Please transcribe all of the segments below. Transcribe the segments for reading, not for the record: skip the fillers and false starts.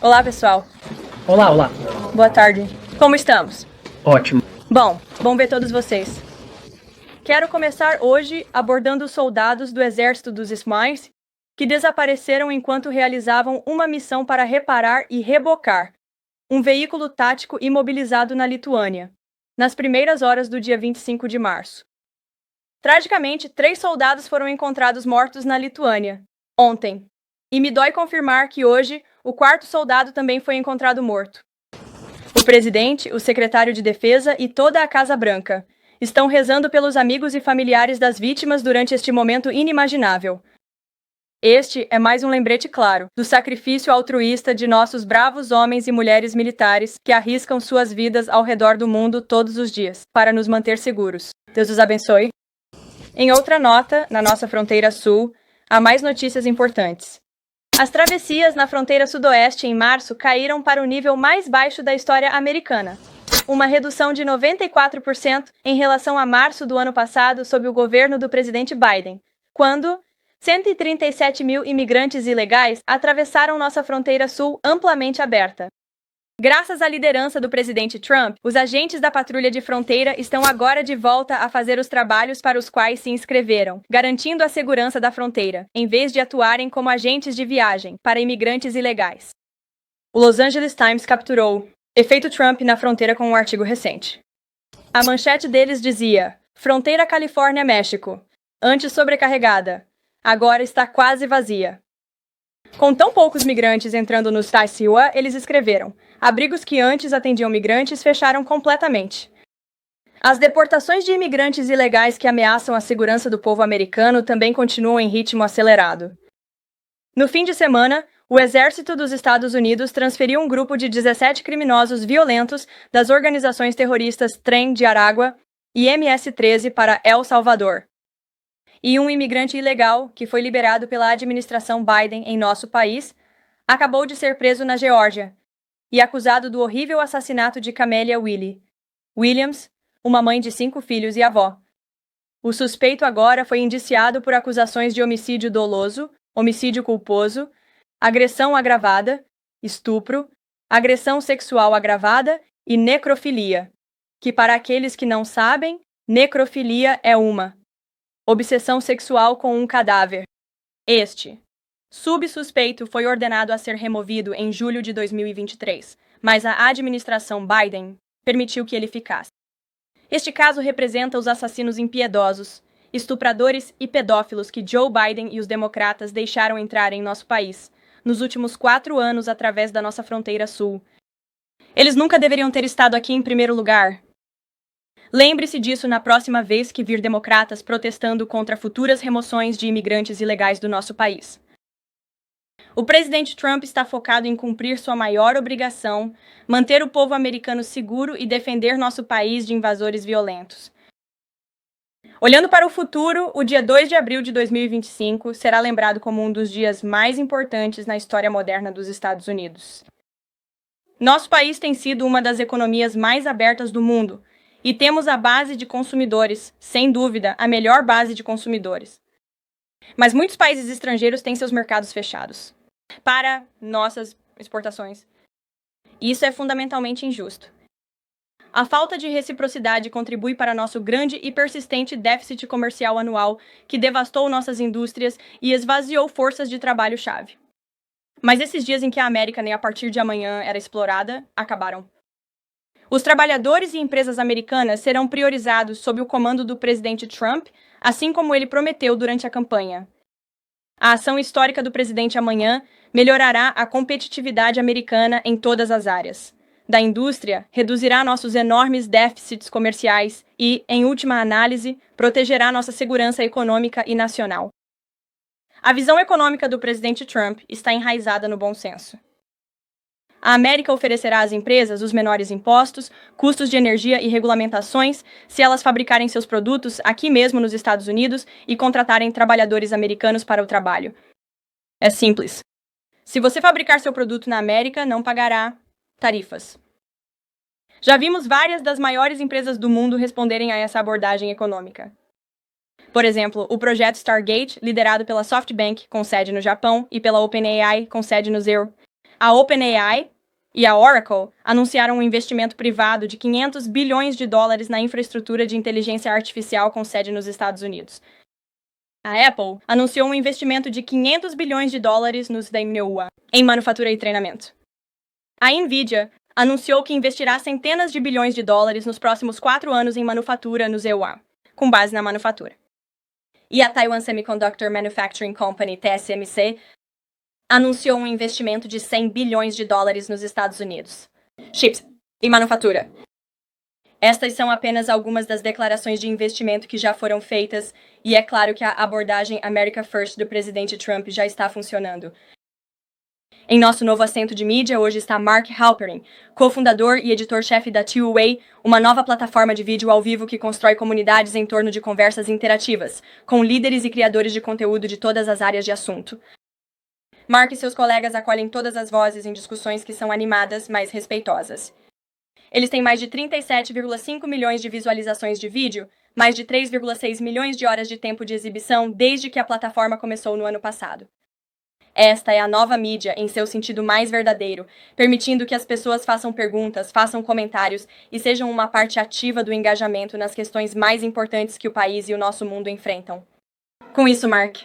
Olá, pessoal. Olá, olá. Boa tarde. Como estamos? Ótimo. Bom ver todos vocês. Quero começar hoje abordando os soldados do exército dos Smiles que desapareceram enquanto realizavam uma missão para reparar e rebocar um veículo tático imobilizado na Lituânia, nas primeiras horas do dia 25 de março. Tragicamente, 3 soldados foram encontrados mortos na Lituânia, ontem, e me dói confirmar que hoje o 4º soldado também foi encontrado morto. O presidente, o secretário de Defesa e toda a Casa Branca estão rezando pelos amigos e familiares das vítimas durante este momento inimaginável. Este é mais um lembrete claro do sacrifício altruísta de nossos bravos homens e mulheres militares que arriscam suas vidas ao redor do mundo todos os dias para nos manter seguros. Deus os abençoe. Em outra nota, na nossa fronteira sul, há mais notícias importantes. As travessias na fronteira sudoeste em março caíram para o nível mais baixo da história americana, uma redução de 94% em relação a março do ano passado sob o governo do presidente Biden, quando 137 mil imigrantes ilegais atravessaram nossa fronteira sul amplamente aberta. Graças à liderança do presidente Trump, os agentes da patrulha de fronteira estão agora de volta a fazer os trabalhos para os quais se inscreveram, garantindo a segurança da fronteira, em vez de atuarem como agentes de viagem para imigrantes ilegais. O Los Angeles Times capturou efeito Trump na fronteira com um artigo recente. A manchete deles dizia: Fronteira Califórnia-México, antes sobrecarregada, agora está quase vazia. Com tão poucos migrantes entrando no Stasiwa, eles escreveram: abrigos que antes atendiam migrantes fecharam completamente. As deportações de imigrantes ilegais que ameaçam a segurança do povo americano também continuam em ritmo acelerado. No fim de semana, o Exército dos Estados Unidos transferiu um grupo de 17 criminosos violentos das organizações terroristas Tren de Aragua e MS-13 para El Salvador. E um imigrante ilegal, que foi liberado pela administração Biden em nosso país, acabou de ser preso na Geórgia e acusado do horrível assassinato de Camélia Williams, uma mãe de 5 filhos e avó. O suspeito agora foi indiciado por acusações de homicídio doloso, homicídio culposo, agressão agravada, estupro, agressão sexual agravada e necrofilia, que para aqueles que não sabem, necrofilia é uma obsessão sexual com um cadáver. Este subsuspeito foi ordenado a ser removido em julho de 2023, mas a administração Biden permitiu que ele ficasse. Este caso representa os assassinos impiedosos, estupradores e pedófilos que Joe Biden e os democratas deixaram entrar em nosso país nos últimos 4 anos através da nossa fronteira sul. Eles nunca deveriam ter estado aqui em primeiro lugar. Lembre-se disso na próxima vez que vir democratas protestando contra futuras remoções de imigrantes ilegais do nosso país. O presidente Trump está focado em cumprir sua maior obrigação, manter o povo americano seguro e defender nosso país de invasores violentos. Olhando para o futuro, o dia 2 de abril de 2025 será lembrado como um dos dias mais importantes na história moderna dos Estados Unidos. Nosso país tem sido uma das economias mais abertas do mundo, e temos a base de consumidores, sem dúvida, a melhor base de consumidores. Mas muitos países estrangeiros têm seus mercados fechados para nossas exportações. Isso é fundamentalmente injusto. A falta de reciprocidade contribui para nosso grande e persistente déficit comercial anual que devastou nossas indústrias e esvaziou forças de trabalho-chave. Mas esses dias em que a América nem a partir de amanhã era explorada, acabaram. Os trabalhadores e empresas americanas serão priorizados sob o comando do presidente Trump, assim como ele prometeu durante a campanha. A ação histórica do presidente amanhã melhorará a competitividade americana em todas as áreas. Da indústria, reduzirá nossos enormes déficits comerciais e, em última análise, protegerá nossa segurança econômica e nacional. A visão econômica do presidente Trump está enraizada no bom senso. A América oferecerá às empresas os menores impostos, custos de energia e regulamentações se elas fabricarem seus produtos aqui mesmo nos Estados Unidos e contratarem trabalhadores americanos para o trabalho. É simples. Se você fabricar seu produto na América, não pagará tarifas. Já vimos várias das maiores empresas do mundo responderem a essa abordagem econômica. Por exemplo, o projeto Stargate, liderado pela SoftBank, com sede no Japão, e pela OpenAI, com sede no Seul, A OpenAI e a Oracle anunciaram um investimento privado de 500 bilhões de dólares na infraestrutura de inteligência artificial com sede nos Estados Unidos. A Apple anunciou um investimento de 500 bilhões de dólares nos Daimyoa em manufatura e treinamento. A Nvidia anunciou que investirá centenas de bilhões de dólares nos próximos 4 anos em manufatura no EUA, com base na manufatura. E a Taiwan Semiconductor Manufacturing Company, TSMC, anunciou um investimento de 100 bilhões de dólares nos Estados Unidos. Chips e manufatura. Estas são apenas algumas das declarações de investimento que já foram feitas, e é claro que a abordagem America First do presidente Trump já está funcionando. Em nosso novo assento de mídia, hoje está Mark Halperin, cofundador e editor-chefe da Two-Way, uma nova plataforma de vídeo ao vivo que constrói comunidades em torno de conversas interativas, com líderes e criadores de conteúdo de todas as áreas de assunto. Mark e seus colegas acolhem todas as vozes em discussões que são animadas, mas respeitosas. Eles têm mais de 37,5 milhões de visualizações de vídeo, mais de 3,6 milhões de horas de tempo de exibição desde que a plataforma começou no ano passado. Esta é a nova mídia em seu sentido mais verdadeiro, permitindo que as pessoas façam perguntas, façam comentários e sejam uma parte ativa do engajamento nas questões mais importantes que o país e o nosso mundo enfrentam. Com isso, Mark,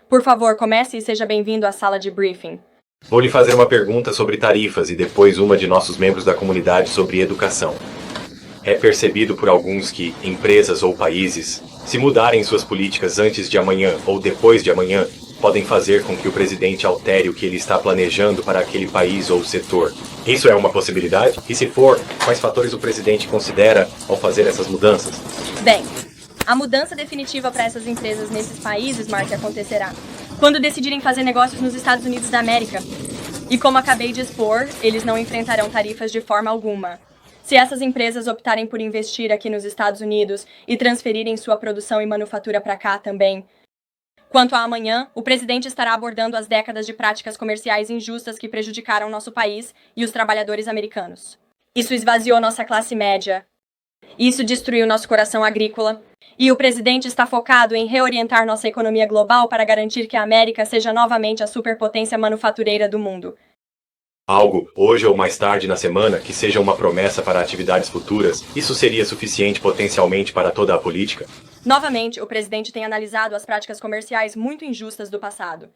por favor, comece e seja bem-vindo à sala de briefing. Vou lhe fazer uma pergunta sobre tarifas e depois uma de nossos membros da comunidade sobre educação. É percebido por alguns que empresas ou países, se mudarem suas políticas antes de amanhã ou depois de amanhã, podem fazer com que o presidente altere o que ele está planejando para aquele país ou setor. Isso é uma possibilidade? E se for, quais fatores o presidente considera ao fazer essas mudanças? Bem, a mudança definitiva para essas empresas nesses países, Mark, acontecerá quando decidirem fazer negócios nos Estados Unidos da América. E como acabei de expor, eles não enfrentarão tarifas de forma alguma. Se essas empresas optarem por investir aqui nos Estados Unidos e transferirem sua produção e manufatura para cá também. Quanto a amanhã, o presidente estará abordando as décadas de práticas comerciais injustas que prejudicaram nosso país e os trabalhadores americanos. Isso esvaziou nossa classe média. Isso destruiu nosso coração agrícola. E o presidente está focado em reorientar nossa economia global para garantir que a América seja novamente a superpotência manufatureira do mundo. Algo, hoje ou mais tarde na semana, que seja uma promessa para atividades futuras, isso seria suficiente potencialmente para toda a política? Novamente, o presidente tem analisado as práticas comerciais muito injustas do passado.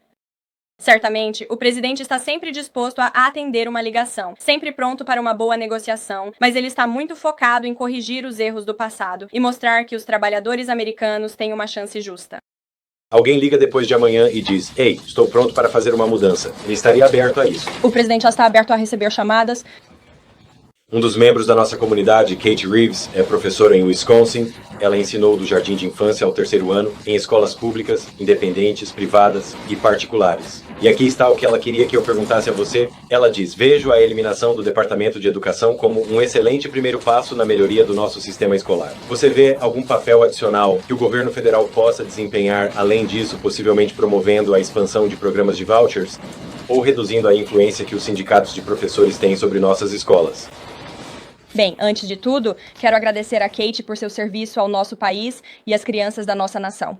Certamente, o presidente está sempre disposto a atender uma ligação, sempre pronto para uma boa negociação, mas ele está muito focado em corrigir os erros do passado e mostrar que os trabalhadores americanos têm uma chance justa. Alguém liga depois de amanhã e diz: "Ei, estou pronto para fazer uma mudança." Ele estaria aberto a isso. O presidente já está aberto a receber chamadas. Um dos membros da nossa comunidade, Kate Reeves, é professora em Wisconsin. Ela ensinou do jardim de infância ao 3º ano em escolas públicas, independentes, privadas e particulares. E aqui está o que ela queria que eu perguntasse a você. Ela diz: "Vejo a eliminação do Departamento de Educação como um excelente primeiro passo na melhoria do nosso sistema escolar. Você vê algum papel adicional que o governo federal possa desempenhar, além disso, possivelmente promovendo a expansão de programas de vouchers ou reduzindo a influência que os sindicatos de professores têm sobre nossas escolas?" Bem, antes de tudo, quero agradecer a Kate por seu serviço ao nosso país e às crianças da nossa nação.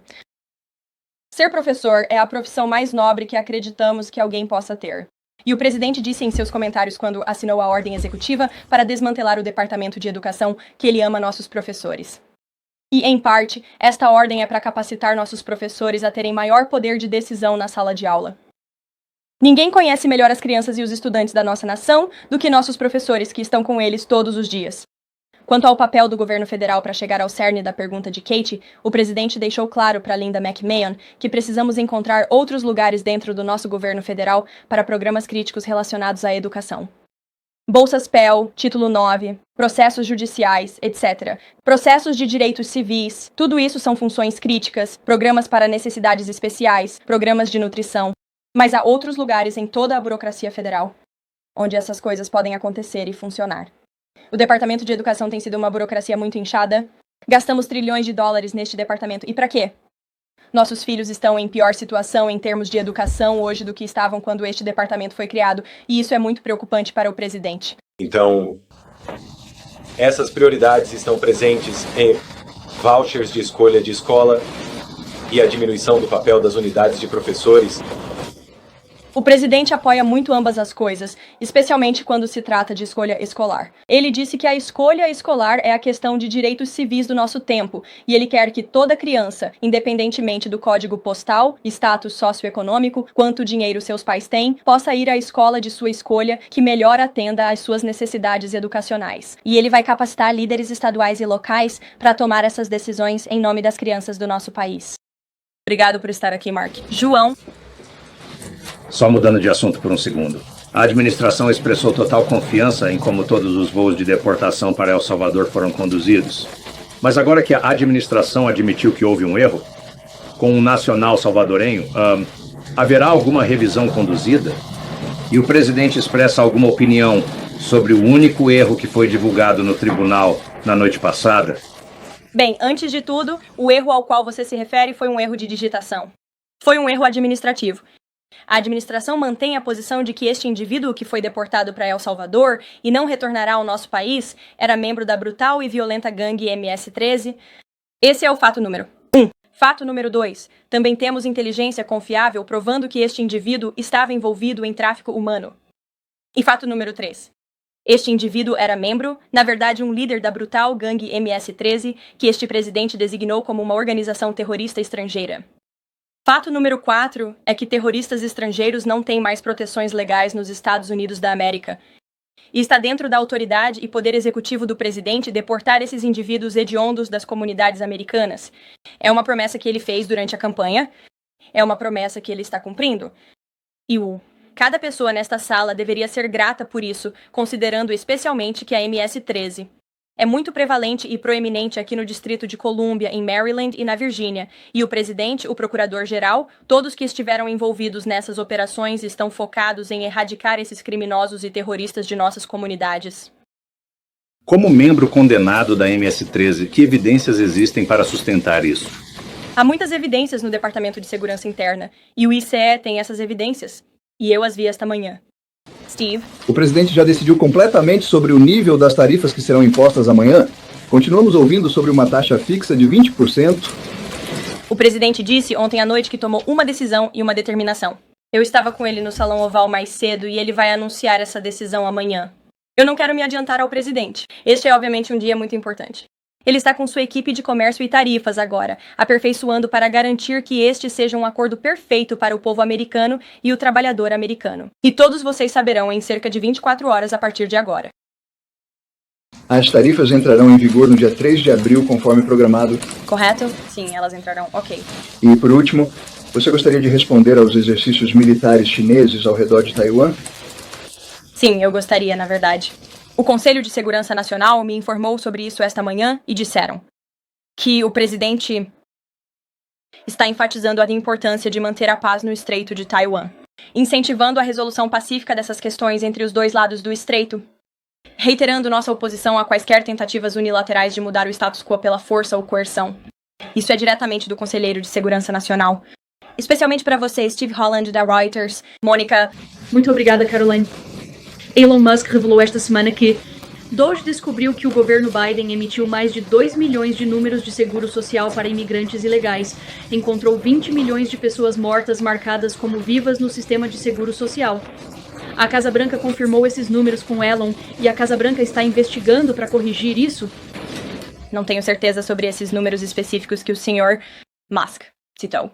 Ser professor é a profissão mais nobre que acreditamos que alguém possa ter. E o presidente disse em seus comentários quando assinou a ordem executiva para desmantelar o Departamento de Educação que ele ama nossos professores. E, em parte, esta ordem é para capacitar nossos professores a terem maior poder de decisão na sala de aula. Ninguém conhece melhor as crianças e os estudantes da nossa nação do que nossos professores, que estão com eles todos os dias. Quanto ao papel do governo federal para chegar ao cerne da pergunta de Kate, o presidente deixou claro para Linda McMahon que precisamos encontrar outros lugares dentro do nosso governo federal para programas críticos relacionados à educação. Bolsas Pell, Título 9, processos judiciais, etc. Processos de direitos civis, tudo isso são funções críticas, programas para necessidades especiais, programas de nutrição. Mas há outros lugares em toda a burocracia federal onde essas coisas podem acontecer e funcionar. O Departamento de Educação tem sido uma burocracia muito inchada. Gastamos trilhões de dólares neste departamento. E para quê? Nossos filhos estão em pior situação em termos de educação hoje do que estavam quando este departamento foi criado. E isso é muito preocupante para o presidente. Então, essas prioridades estão presentes em vouchers de escolha de escola e a diminuição do papel das unidades de professores. O presidente apoia muito ambas as coisas, especialmente quando se trata de escolha escolar. Ele disse que a escolha escolar é a questão de direitos civis do nosso tempo, e ele quer que toda criança, independentemente do código postal, status socioeconômico, quanto dinheiro seus pais têm, possa ir à escola de sua escolha que melhor atenda às suas necessidades educacionais. E ele vai capacitar líderes estaduais e locais para tomar essas decisões em nome das crianças do nosso país. Obrigado por estar aqui, Mark. João. Só mudando de assunto por um segundo. A administração expressou total confiança em como todos os voos de deportação para El Salvador foram conduzidos. Mas agora que a administração admitiu que houve um erro, com um nacional salvadorenho, haverá alguma revisão conduzida? E o presidente expressa alguma opinião sobre o único erro que foi divulgado no tribunal na noite passada? Bem, antes de tudo, o erro ao qual você se refere foi um erro de digitação. Foi um erro administrativo. A administração mantém a posição de que este indivíduo que foi deportado para El Salvador e não retornará ao nosso país era membro da brutal e violenta gangue MS-13. Esse é o fato número 1. Fato número 2. Também temos inteligência confiável provando que este indivíduo estava envolvido em tráfico humano. E fato número 3. Este indivíduo era membro, na verdade um líder da brutal gangue MS-13, que este presidente designou como uma organização terrorista estrangeira. Fato número 4 é que terroristas estrangeiros não têm mais proteções legais nos Estados Unidos da América. E está dentro da autoridade e poder executivo do presidente deportar esses indivíduos hediondos das comunidades americanas. É uma promessa que ele fez durante a campanha, é uma promessa que ele está cumprindo. E cada pessoa nesta sala deveria ser grata por isso, considerando especialmente que a MS-13 é muito prevalente e proeminente aqui no Distrito de Colômbia, em Maryland e na Virgínia, e o presidente, o procurador-geral, todos que estiveram envolvidos nessas operações estão focados em erradicar esses criminosos e terroristas de nossas comunidades. Como membro condenado da MS-13, que evidências existem para sustentar isso? Há muitas evidências no Departamento de Segurança Interna, e o ICE tem essas evidências, e eu as vi esta manhã. Steve. O presidente já decidiu completamente sobre o nível das tarifas que serão impostas amanhã? Continuamos ouvindo sobre uma taxa fixa de 20%. O presidente disse ontem à noite que tomou uma decisão e uma determinação. Eu estava com ele no Salão Oval mais cedo e ele vai anunciar essa decisão amanhã. Eu não quero me adiantar ao presidente. Este é obviamente um dia muito importante. Ele está com sua equipe de comércio e tarifas agora, aperfeiçoando para garantir que este seja um acordo perfeito para o povo americano e o trabalhador americano. E todos vocês saberão em cerca de 24 horas a partir de agora. As tarifas entrarão em vigor no dia 3 de abril, conforme programado. Correto? Sim, elas entrarão. Ok. E, por último, você gostaria de responder aos exercícios militares chineses ao redor de Taiwan? Sim, eu gostaria, na verdade. O Conselho de Segurança Nacional me informou sobre isso esta manhã e disseram que o presidente está enfatizando a importância de manter a paz no Estreito de Taiwan, incentivando a resolução pacífica dessas questões entre os dois lados do estreito, reiterando nossa oposição a quaisquer tentativas unilaterais de mudar o status quo pela força ou coerção. Isso é diretamente do Conselheiro de Segurança Nacional. Especialmente para você, Steve Holland, da Reuters. Mônica. Muito obrigada, Caroline. Elon Musk revelou esta semana que Doge descobriu que o governo Biden emitiu mais de 2 milhões de números de seguro social para imigrantes ilegais. Encontrou 20 milhões de pessoas mortas marcadas como vivas no sistema de seguro social. A Casa Branca confirmou esses números com Elon e a Casa Branca está investigando para corrigir isso? Não tenho certeza sobre esses números específicos que o Sr. Musk citou.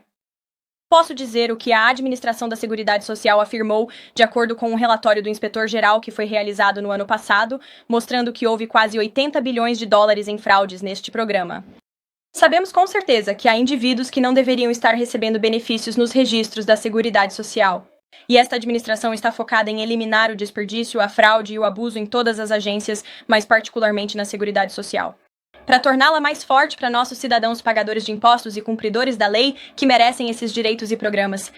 Posso dizer o que a Administração da Seguridade Social afirmou, de acordo com um relatório do Inspetor-Geral que foi realizado no ano passado, mostrando que houve quase 80 bilhões de dólares em fraudes neste programa. Sabemos com certeza que há indivíduos que não deveriam estar recebendo benefícios nos registros da Seguridade Social. E esta administração está focada em eliminar o desperdício, a fraude e o abuso em todas as agências, mas particularmente na Seguridade Social, para torná-la mais forte para nossos cidadãos pagadores de impostos e cumpridores da lei que merecem esses direitos e programas.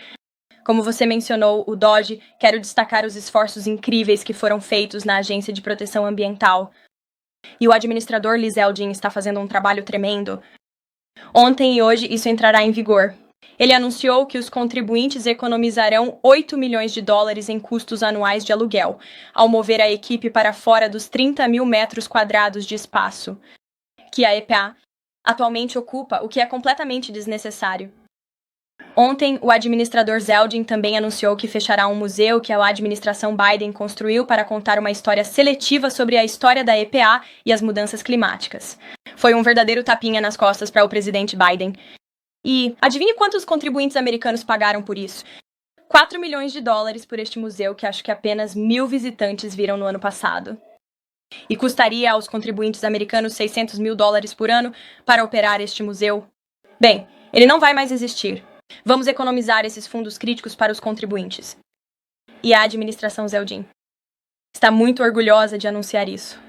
Como você mencionou, o DOGE, quero destacar os esforços incríveis que foram feitos na Agência de Proteção Ambiental. E o administrador Liz Eldin está fazendo um trabalho tremendo. Ontem e hoje isso entrará em vigor. Ele anunciou que os contribuintes economizarão 8 milhões de dólares em custos anuais de aluguel, ao mover a equipe para fora dos 30 mil metros quadrados de espaço que a EPA atualmente ocupa, o que é completamente desnecessário. Ontem, o administrador Zeldin também anunciou que fechará um museu que a administração Biden construiu para contar uma história seletiva sobre a história da EPA e as mudanças climáticas. Foi um verdadeiro tapinha nas costas para o presidente Biden. E adivinhe quantos contribuintes americanos pagaram por isso? 4 milhões de dólares por este museu, que acho que apenas 1.000 visitantes viram no ano passado. E custaria aos contribuintes americanos 600 mil dólares por ano para operar este museu? Bem, ele não vai mais existir. Vamos economizar esses fundos críticos para os contribuintes. E a administração Zeldin está muito orgulhosa de anunciar isso.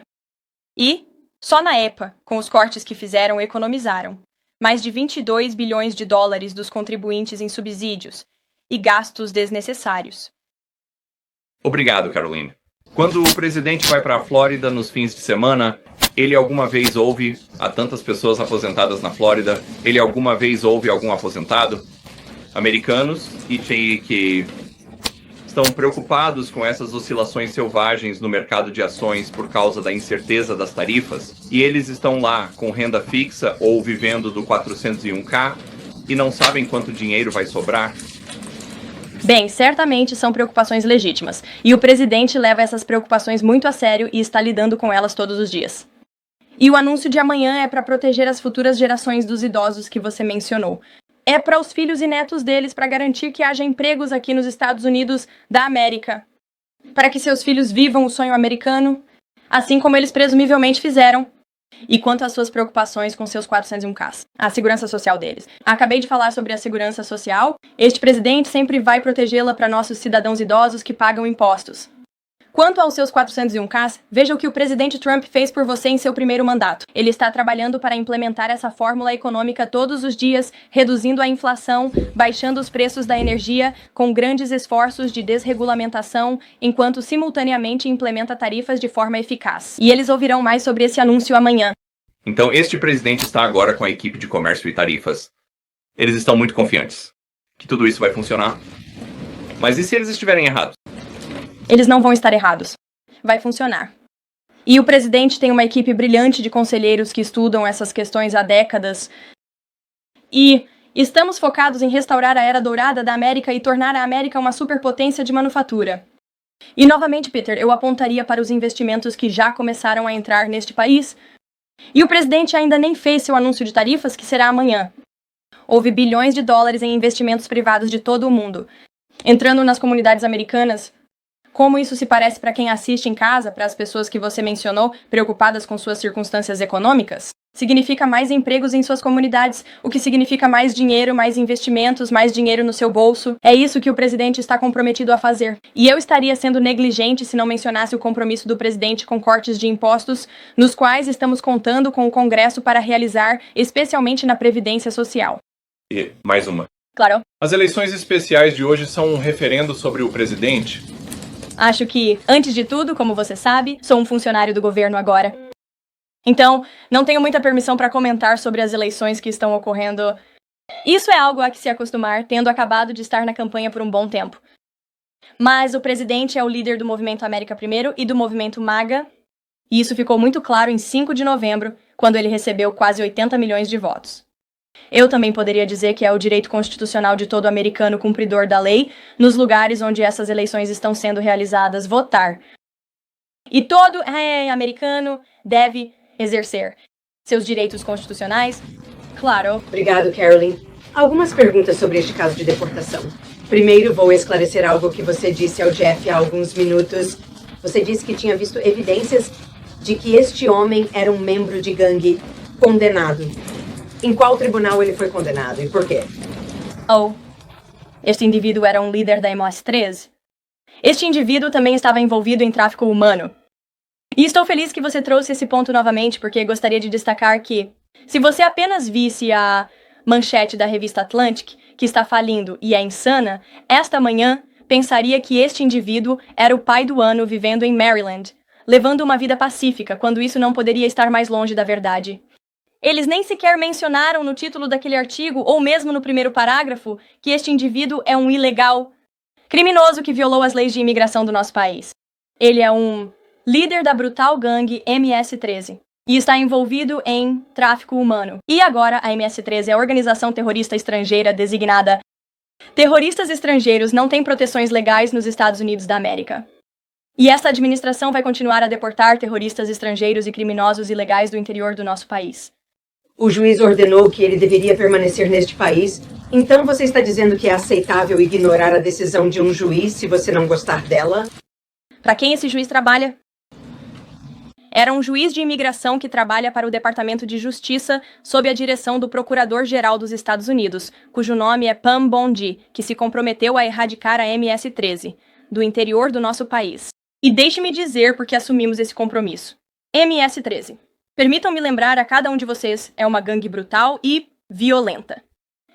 E, só na EPA, com os cortes que fizeram, economizaram mais de 22 bilhões de dólares dos contribuintes em subsídios e gastos desnecessários. Obrigado, Caroline. Quando o presidente vai para a Flórida nos fins de semana, ele alguma vez ouve a tantas pessoas aposentadas na Flórida? Ele alguma vez ouve algum aposentado? Americanos que estão preocupados com essas oscilações selvagens no mercado de ações por causa da incerteza das tarifas, e eles estão lá com renda fixa ou vivendo do 401k e não sabem quanto dinheiro vai sobrar? Bem, certamente são preocupações legítimas, e o presidente leva essas preocupações muito a sério e está lidando com elas todos os dias. E o anúncio de amanhã é para proteger as futuras gerações dos idosos que você mencionou. É para os filhos e netos deles, para garantir que haja empregos aqui nos Estados Unidos da América. Para que seus filhos vivam o sonho americano, assim como eles presumivelmente fizeram. E quanto às suas preocupações com seus 401ks, a segurança social deles. Acabei de falar sobre a segurança social. Este presidente sempre vai protegê-la para nossos cidadãos idosos que pagam impostos. Quanto aos seus 401ks, veja o que o presidente Trump fez por você em seu primeiro mandato. Ele está trabalhando para implementar essa fórmula econômica todos os dias, reduzindo a inflação, baixando os preços da energia, com grandes esforços de desregulamentação, enquanto simultaneamente implementa tarifas de forma eficaz. E eles ouvirão mais sobre esse anúncio amanhã. Então, este presidente está agora com a equipe de comércio e tarifas. Eles estão muito confiantes que tudo isso vai funcionar. Mas e se eles estiverem errados? Eles não vão estar errados. Vai funcionar. E o presidente tem uma equipe brilhante de conselheiros que estudam essas questões há décadas. E estamos focados em restaurar a era dourada da América e tornar a América uma superpotência de manufatura. E novamente, Peter, eu apontaria para os investimentos que já começaram a entrar neste país. E o presidente ainda nem fez seu anúncio de tarifas, que será amanhã. Houve bilhões de dólares em investimentos privados de todo o mundo, entrando nas comunidades americanas. Como isso se parece para quem assiste em casa, para as pessoas que você mencionou, preocupadas com suas circunstâncias econômicas? Significa mais empregos em suas comunidades, o que significa mais dinheiro, mais investimentos, mais dinheiro no seu bolso. É isso que o presidente está comprometido a fazer. E eu estaria sendo negligente se não mencionasse o compromisso do presidente com cortes de impostos, nos quais estamos contando com o Congresso para realizar, especialmente na Previdência Social. E mais uma. Claro. As eleições especiais de hoje são um referendo sobre o presidente? Acho que, antes de tudo, como você sabe, sou um funcionário do governo agora. Então, não tenho muita permissão para comentar sobre as eleições que estão ocorrendo. Isso é algo a que se acostumar, tendo acabado de estar na campanha por um bom tempo. Mas o presidente é o líder do Movimento América Primeiro e do Movimento MAGA, e isso ficou muito claro em 5 de novembro, quando ele recebeu quase 80 milhões de votos. Eu também poderia dizer que é o direito constitucional de todo americano cumpridor da lei, nos lugares onde essas eleições estão sendo realizadas, votar. E todo americano deve exercer seus direitos constitucionais, claro. Obrigado, Caroline. Algumas perguntas sobre este caso de deportação. Primeiro, vou esclarecer algo que você disse ao Jeff há alguns minutos. Você disse que tinha visto evidências de que este homem era um membro de gangue condenado. Em qual tribunal ele foi condenado e por quê? Este indivíduo era um líder da MS-13. Este indivíduo também estava envolvido em tráfico humano. E estou feliz que você trouxe esse ponto novamente, porque gostaria de destacar que, se você apenas visse a manchete da revista Atlantic, que está falindo e é insana, esta manhã pensaria que este indivíduo era o pai do ano vivendo em Maryland, levando uma vida pacífica, quando isso não poderia estar mais longe da verdade. Eles nem sequer mencionaram no título daquele artigo, ou mesmo no primeiro parágrafo, que este indivíduo é um ilegal criminoso que violou as leis de imigração do nosso país. Ele é um líder da brutal gangue MS-13 e está envolvido em tráfico humano. E agora a MS-13 é a organização terrorista estrangeira designada Terroristas estrangeiros não têm proteções legais nos Estados Unidos da América. E esta administração vai continuar a deportar terroristas estrangeiros e criminosos ilegais do interior do nosso país. O juiz ordenou que ele deveria permanecer neste país. Então você está dizendo que é aceitável ignorar a decisão de um juiz se você não gostar dela? Para quem esse juiz trabalha? Era um juiz de imigração que trabalha para o Departamento de Justiça sob a direção do Procurador-Geral dos Estados Unidos, cujo nome é Pam Bondi, que se comprometeu a erradicar a MS-13, do interior do nosso país. E deixe-me dizer por que assumimos esse compromisso. MS-13. Permitam-me lembrar a cada um de vocês, é uma gangue brutal e violenta.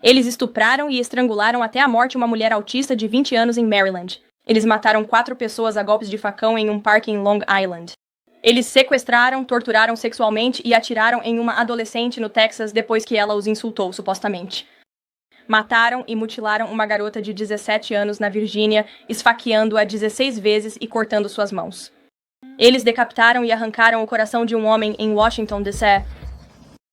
Eles estupraram e estrangularam até a morte uma mulher autista de 20 anos em Maryland. Eles mataram 4 pessoas a golpes de facão em um parque em Long Island. Eles sequestraram, torturaram sexualmente e atiraram em uma adolescente no Texas depois que ela os insultou, supostamente. Mataram e mutilaram uma garota de 17 anos na Virgínia, esfaqueando-a 16 vezes e cortando suas mãos. Eles decapitaram e arrancaram o coração de um homem em Washington, D.C.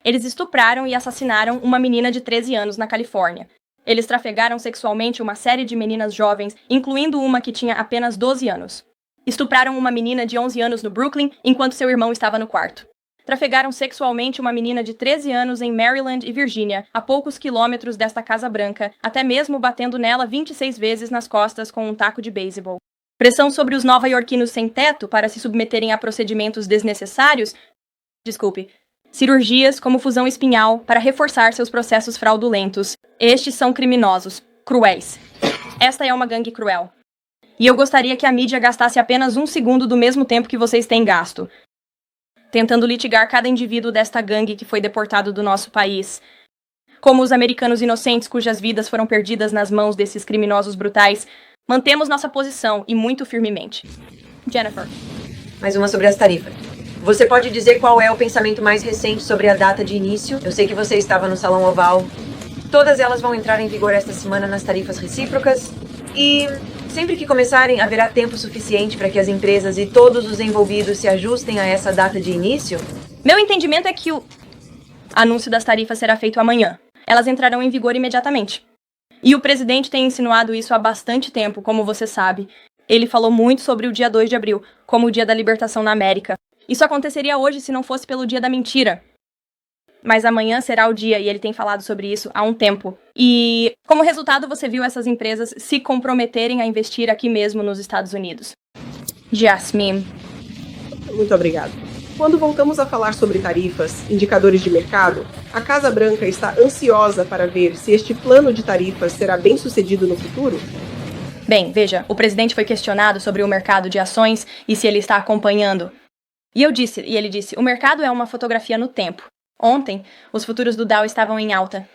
Eles estupraram e assassinaram uma menina de 13 anos na Califórnia. Eles trafegaram sexualmente uma série de meninas jovens, incluindo uma que tinha apenas 12 anos. Estupraram uma menina de 11 anos no Brooklyn, enquanto seu irmão estava no quarto. Trafegaram sexualmente uma menina de 13 anos em Maryland e Virgínia, a poucos quilômetros desta Casa Branca, até mesmo batendo nela 26 vezes nas costas com um taco de beisebol. Pressão sobre os nova-iorquinos sem teto para se submeterem a procedimentos desnecessários. Cirurgias como fusão espinhal para reforçar seus processos fraudulentos. Estes são criminosos, cruéis. Esta é uma gangue cruel. E eu gostaria que a mídia gastasse apenas 1 segundo do mesmo tempo que vocês têm gasto, tentando litigar cada indivíduo desta gangue que foi deportado do nosso país. Como os americanos inocentes cujas vidas foram perdidas nas mãos desses criminosos brutais, mantemos nossa posição e muito firmemente. Jennifer. Mais uma sobre as tarifas. Você pode dizer qual é o pensamento mais recente sobre a data de início? Eu sei que você estava no Salão Oval. Todas elas vão entrar em vigor esta semana nas tarifas recíprocas. E sempre que começarem, haverá tempo suficiente para que as empresas e todos os envolvidos se ajustem a essa data de início? Meu entendimento é que o anúncio das tarifas será feito amanhã. Elas entrarão em vigor imediatamente. E o presidente tem insinuado isso há bastante tempo, como você sabe. Ele falou muito sobre o dia 2 de abril, como o dia da libertação na América. Isso aconteceria hoje se não fosse pelo dia da mentira. Mas amanhã será o dia, e ele tem falado sobre isso há um tempo. E, como resultado, você viu essas empresas se comprometerem a investir aqui mesmo nos Estados Unidos. Jasmine. Muito obrigado. Quando voltamos a falar sobre tarifas, indicadores de mercado, a Casa Branca está ansiosa para ver se este plano de tarifas será bem sucedido no futuro? Bem, veja, o presidente foi questionado sobre o mercado de ações e se ele está acompanhando. E ele disse, o mercado é uma fotografia no tempo. Ontem, os futuros do Dow estavam em alta.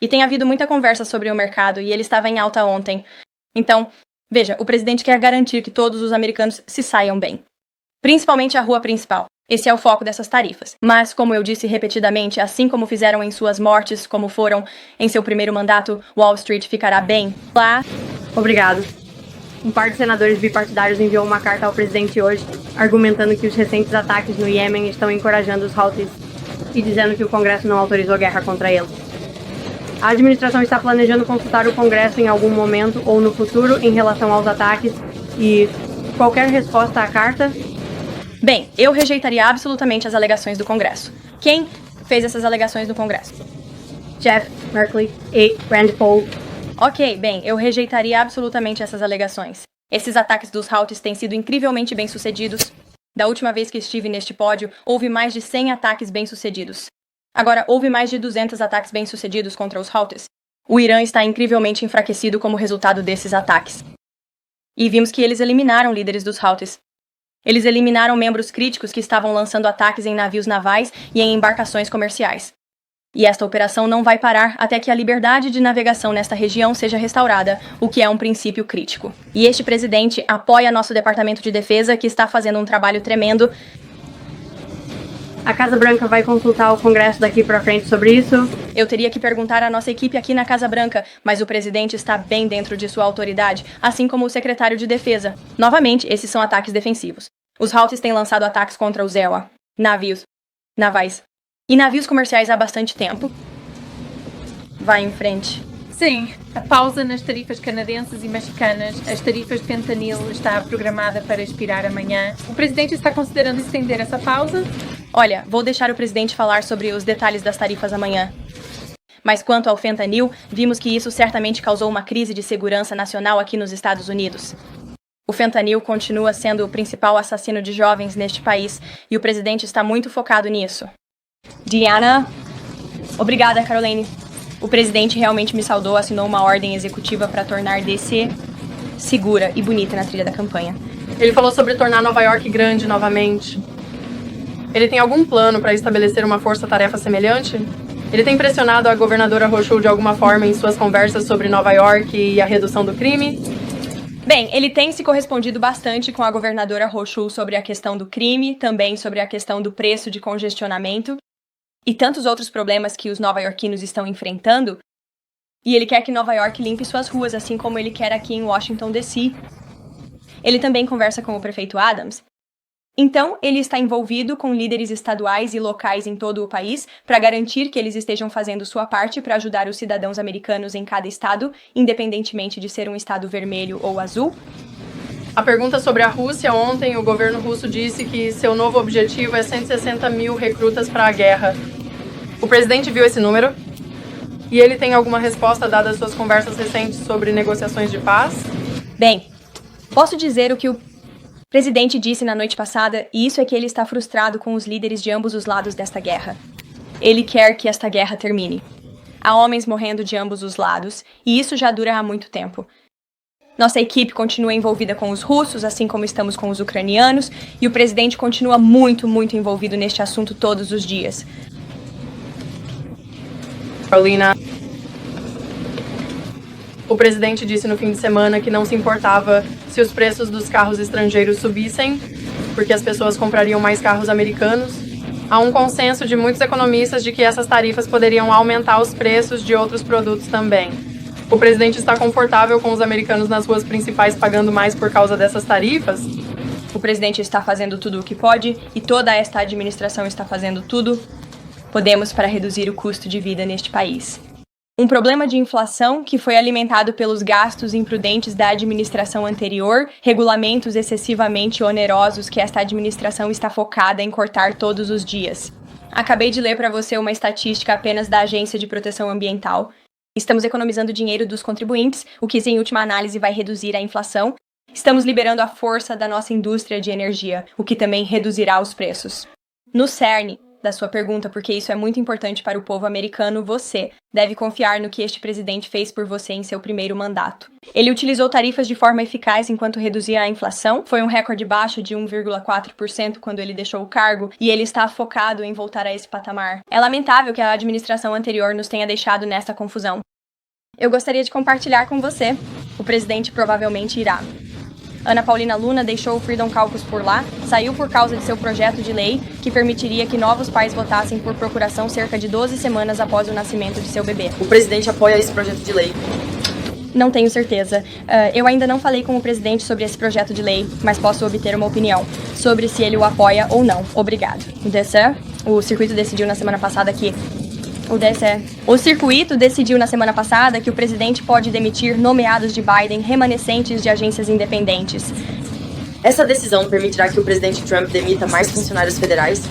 E tem havido muita conversa sobre o mercado e ele estava em alta ontem. Então, veja, o presidente quer garantir que todos os americanos se saiam bem. Principalmente a rua principal. Esse é o foco dessas tarifas. Mas, como eu disse repetidamente, assim como fizeram em suas mortes, como foram em seu primeiro mandato, Wall Street ficará bem. Lá. Obrigado. Um par de senadores bipartidários enviou uma carta ao presidente hoje, argumentando que os recentes ataques no Iêmen estão encorajando os Houthis e dizendo que o Congresso não autorizou guerra contra eles. A administração está planejando consultar o Congresso em algum momento ou no futuro em relação aos ataques e qualquer resposta à carta? Bem, eu rejeitaria absolutamente as alegações do Congresso. Quem fez essas alegações do Congresso? Jeff Merkley e Rand Paul. Ok, bem, eu rejeitaria absolutamente essas alegações. Esses ataques dos Houthis têm sido incrivelmente bem-sucedidos. Da última vez que estive neste pódio, houve mais de 100 ataques bem-sucedidos. Agora, houve mais de 200 ataques bem-sucedidos contra os Houthis. O Irã está incrivelmente enfraquecido como resultado desses ataques. E vimos que eles eliminaram líderes dos Houthis. Eles eliminaram membros críticos que estavam lançando ataques em navios navais e em embarcações comerciais. E esta operação não vai parar até que a liberdade de navegação nesta região seja restaurada, o que é um princípio crítico. E este presidente apoia nosso Departamento de Defesa, que está fazendo um trabalho tremendo. A Casa Branca vai consultar o Congresso daqui para frente sobre isso? Eu teria que perguntar à nossa equipe aqui na Casa Branca, mas o presidente está bem dentro de sua autoridade, assim como o secretário de Defesa. Novamente, esses são ataques defensivos. Os Houthis têm lançado ataques contra os EWA, navios, navais e navios comerciais há bastante tempo. Vai em frente. Sim, a pausa nas tarifas canadenses e mexicanas, as tarifas de fentanil está programada para expirar amanhã. O presidente está considerando estender essa pausa? Olha, vou deixar o presidente falar sobre os detalhes das tarifas amanhã. Mas quanto ao fentanil, vimos que isso certamente causou uma crise de segurança nacional aqui nos Estados Unidos. O fentanil continua sendo o principal assassino de jovens neste país e o presidente está muito focado nisso. Diana, obrigada, Caroline. O presidente realmente me saudou, assinou uma ordem executiva para tornar DC segura e bonita na trilha da campanha. Ele falou sobre tornar Nova York grande novamente. Ele tem algum plano para estabelecer uma força-tarefa semelhante? Ele tem pressionado a governadora Hochul de alguma forma em suas conversas sobre Nova York e a redução do crime? Bem, ele tem se correspondido bastante com a governadora Hochul sobre a questão do crime, também sobre a questão do preço de congestionamento e tantos outros problemas que os nova-iorquinos estão enfrentando. E ele quer que Nova York limpe suas ruas, assim como ele quer aqui em Washington, D.C. Ele também conversa com o prefeito Adams. Então, ele está envolvido com líderes estaduais e locais em todo o país para garantir que eles estejam fazendo sua parte para ajudar os cidadãos americanos em cada estado, independentemente de ser um estado vermelho ou azul. A pergunta sobre a Rússia, ontem o governo russo disse que seu novo objetivo é 160 mil recrutas para a guerra. O presidente viu esse número? E ele tem alguma resposta dada às suas conversas recentes sobre negociações de paz? Bem, posso dizer o que o presidente disse na noite passada, e isso é que ele está frustrado com os líderes de ambos os lados desta guerra. Ele quer que esta guerra termine. Há homens morrendo de ambos os lados, e isso já dura há muito tempo. Nossa equipe continua envolvida com os russos, assim como estamos com os ucranianos, e o presidente continua muito envolvido neste assunto todos os dias. Carolina, o presidente disse no fim de semana que não se importava se os preços dos carros estrangeiros subissem, porque as pessoas comprariam mais carros americanos. Há um consenso de muitos economistas de que essas tarifas poderiam aumentar os preços de outros produtos também. O presidente está confortável com os americanos nas ruas principais pagando mais por causa dessas tarifas? O presidente está fazendo tudo o que pode e toda esta administração está fazendo tudo podemos para reduzir o custo de vida neste país. Um problema de inflação que foi alimentado pelos gastos imprudentes da administração anterior, regulamentos excessivamente onerosos que esta administração está focada em cortar todos os dias. Acabei de ler para você uma estatística apenas da Agência de Proteção Ambiental. Estamos economizando dinheiro dos contribuintes, o que em última análise vai reduzir a inflação. Estamos liberando a força da nossa indústria de energia, o que também reduzirá os preços. No cerne da sua pergunta, porque isso é muito importante para o povo americano, você deve confiar no que este presidente fez por você em seu primeiro mandato. Ele utilizou tarifas de forma eficaz enquanto reduzia a inflação, foi um recorde baixo de 1,4% quando ele deixou o cargo, e ele está focado em voltar a esse patamar. É lamentável que a administração anterior nos tenha deixado nesta confusão. Eu gostaria de compartilhar com você. O presidente provavelmente irá. Ana Paulina Luna deixou o Freedom Caucus por lá, saiu por causa de seu projeto de lei que permitiria que novos pais votassem por procuração cerca de 12 semanas após o nascimento de seu bebê. O presidente apoia esse projeto de lei? Não tenho certeza. Eu ainda não falei com o presidente sobre esse projeto de lei, mas posso obter uma opinião sobre se ele o apoia ou não. Obrigado. O circuito decidiu na semana passada que O circuito decidiu na semana passada que o presidente pode demitir nomeados de Biden remanescentes de agências independentes. Essa decisão permitirá que o presidente Trump demita mais funcionários federais?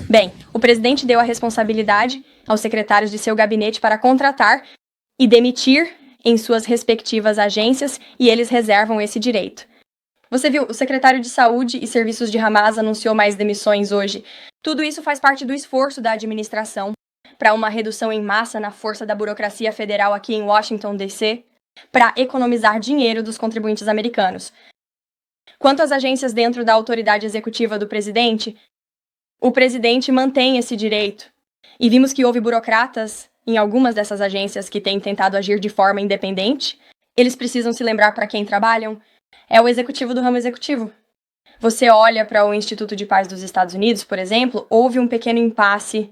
Bem, o presidente deu a responsabilidade aos secretários de seu gabinete para contratar e demitir em suas respectivas agências, e eles reservam esse direito. Você viu, o secretário de Saúde e Serviços de Hamas anunciou mais demissões hoje. Tudo isso faz parte do esforço da administração para uma redução em massa na força da burocracia federal aqui em Washington, D.C., para economizar dinheiro dos contribuintes americanos. Quanto às agências dentro da autoridade executiva do presidente, o presidente mantém esse direito. E vimos que houve burocratas em algumas dessas agências que têm tentado agir de forma independente. Eles precisam se lembrar para quem trabalham. É o executivo do ramo executivo. Você olha para o Instituto de Paz dos Estados Unidos, por exemplo, houve um pequeno impasse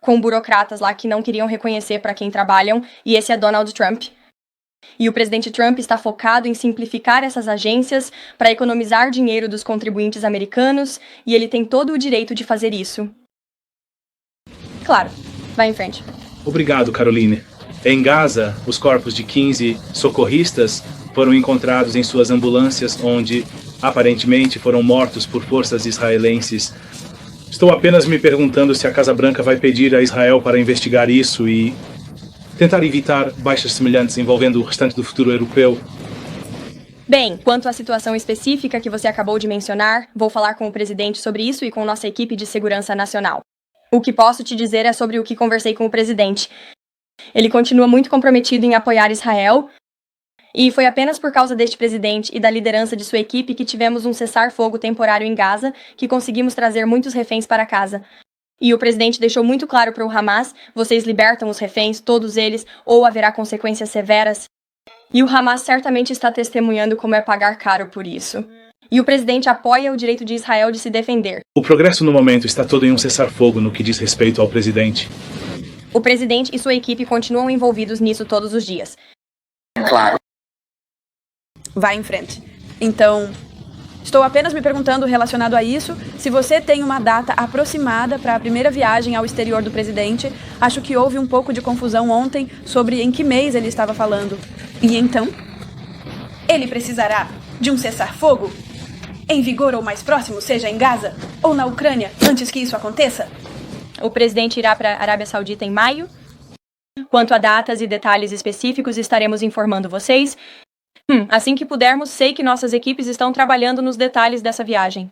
com burocratas lá que não queriam reconhecer para quem trabalham, e esse é Donald Trump. E o presidente Trump está focado em simplificar essas agências para economizar dinheiro dos contribuintes americanos, e ele tem todo o direito de fazer isso. Claro, vai em frente. Obrigado, Caroline. Em Gaza, os corpos de 15 socorristas foram encontrados em suas ambulâncias, onde aparentemente foram mortos por forças israelenses. Estou apenas me perguntando se a Casa Branca vai pedir a Israel para investigar isso e tentar evitar baixas semelhantes envolvendo o restante do futuro europeu. Bem, quanto à situação específica que você acabou de mencionar, vou falar com o presidente sobre isso e com nossa equipe de segurança nacional. O que posso te dizer é sobre o que conversei com o presidente. Ele continua muito comprometido em apoiar Israel, e foi apenas por causa deste presidente e da liderança de sua equipe que tivemos um cessar-fogo temporário em Gaza, que conseguimos trazer muitos reféns para casa. E o presidente deixou muito claro para o Hamas: vocês libertam os reféns, todos eles, ou haverá consequências severas. E o Hamas certamente está testemunhando como é pagar caro por isso. E o presidente apoia o direito de Israel de se defender. O progresso no momento está todo em um cessar-fogo no que diz respeito ao presidente. O presidente e sua equipe continuam envolvidos nisso todos os dias. Claro. Vai em frente. Então, estou apenas me perguntando relacionado a isso, se você tem uma data aproximada para a primeira viagem ao exterior do presidente. Acho que houve um pouco de confusão ontem sobre em que mês ele estava falando. E então? Ele precisará de um cessar-fogo? Em vigor ou mais próximo, seja em Gaza ou na Ucrânia, antes que isso aconteça? O presidente irá para a Arábia Saudita em maio. Quanto a datas e detalhes específicos, estaremos informando vocês. Assim que pudermos, sei que nossas equipes estão trabalhando nos detalhes dessa viagem.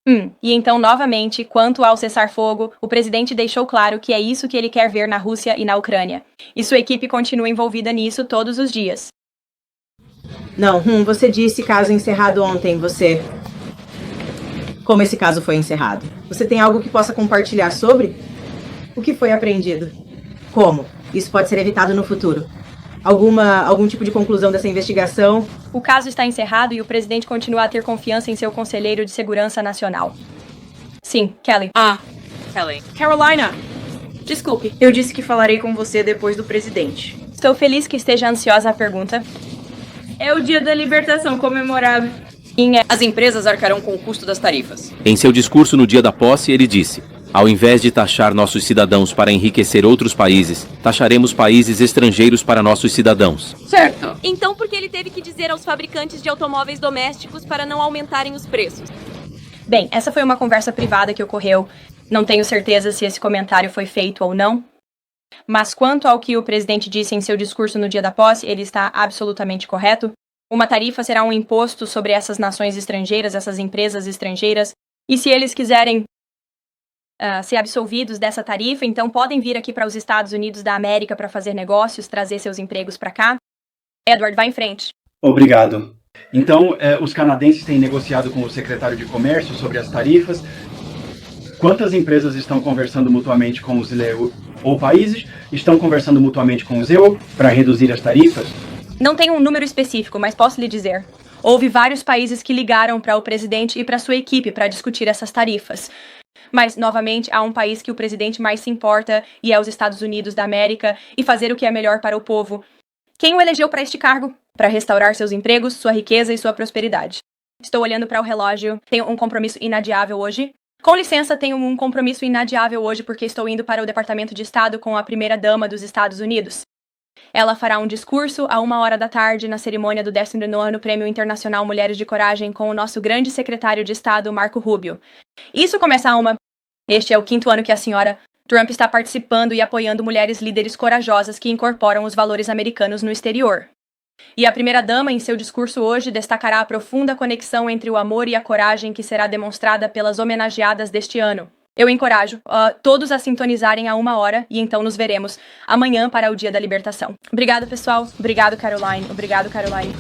E então, novamente, quanto ao cessar-fogo, o presidente deixou claro que é isso que ele quer ver na Rússia e na Ucrânia. E sua equipe continua envolvida nisso todos os dias. Não, você disse caso encerrado ontem, Como esse caso foi encerrado? Você tem algo que possa compartilhar sobre? O que foi apreendido? Como? Isso pode ser evitado no futuro? Algum tipo de conclusão dessa investigação? O caso está encerrado e o presidente continua a ter confiança em seu conselheiro de segurança nacional. Sim, Kelly. Kelly. Carolina! Desculpe, eu disse que falarei com você depois do presidente. Estou feliz que esteja ansiosa a pergunta. É o dia da libertação comemorado. As empresas arcarão com o custo das tarifas. Em seu discurso no dia da posse, ele disse: ao invés de taxar nossos cidadãos para enriquecer outros países, taxaremos países estrangeiros para nossos cidadãos. Certo. Então por que ele teve que dizer aos fabricantes de automóveis domésticos para não aumentarem os preços? Bem, essa foi uma conversa privada que ocorreu. Não tenho certeza se esse comentário foi feito ou não. Mas quanto ao que o presidente disse em seu discurso no dia da posse, ele está absolutamente correto. Uma tarifa será um imposto sobre essas nações estrangeiras, essas empresas estrangeiras. E se eles quiserem ser absolvidos dessa tarifa, então podem vir aqui para os Estados Unidos da América para fazer negócios, trazer seus empregos para cá. Edward, vai em frente. Obrigado. Então, os canadenses têm negociado com o secretário de Comércio sobre as tarifas. Quantas empresas estão conversando mutuamente com os LEU ou países estão conversando mutuamente com os EU para reduzir as tarifas? Não tenho um número específico, mas posso lhe dizer. Houve vários países que ligaram para o presidente e para sua equipe para discutir essas tarifas. Mas, novamente, há um país que o presidente mais se importa e é os Estados Unidos da América e fazer o que é melhor para o povo. Quem o elegeu para este cargo? Para restaurar seus empregos, sua riqueza e sua prosperidade. Estou olhando para o relógio. Tenho um compromisso inadiável hoje. Com licença, tenho um compromisso inadiável hoje porque estou indo para o Departamento de Estado com a primeira-dama dos Estados Unidos. Ela fará um discurso à 13h na cerimônia do 19º Prêmio Internacional Mulheres de Coragem com o nosso grande secretário de Estado, Marco Rubio. Isso começa Este é o 5º ano que a senhora Trump está participando e apoiando mulheres líderes corajosas que incorporam os valores americanos no exterior. E a primeira-dama, em seu discurso hoje, destacará a profunda conexão entre o amor e a coragem que será demonstrada pelas homenageadas deste ano. Eu encorajo todos a sintonizarem a 1h e então nos veremos amanhã para o Dia da Libertação. Obrigado, pessoal. Obrigado, Caroline. Obrigado, Caroline.